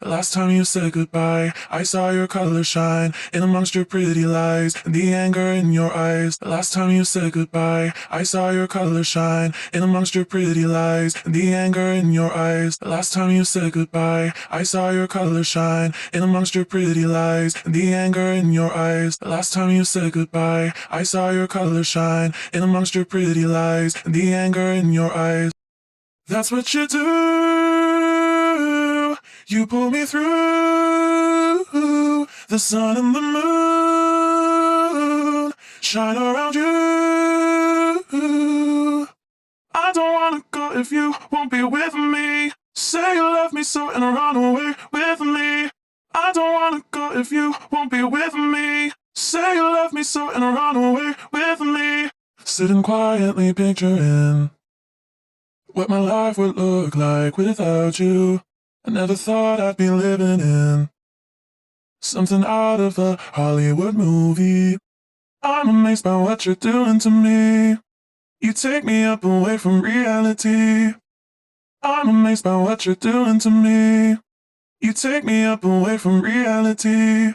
The last time you said goodbye, I saw your colors shine in amongst your pretty lies and the anger in your eyes. The last time you said goodbye, I saw your colors shine in amongst your pretty lies and the anger in your eyes. The last time you said goodbye, I saw your colors shine in amongst your pretty lies and the anger in your eyes. The last time you said goodbye, I saw your colors shine in amongst your pretty lies and the anger in your eyes. That's what you do. You pull me through. The sun and the moon shine around you. I don't wanna go if you won't be with me. Say you love me so and run away with me. I don't wanna go if you won't be with me. Say you love me so and run away with me. Sitting quietly picturing what my life would look like without you. I never thought I'd be living in something out of a Hollywood movie. I'm amazed by what you're doing to me. You take me up away from reality. I'm amazed by what you're doing to me. You take me up away from reality.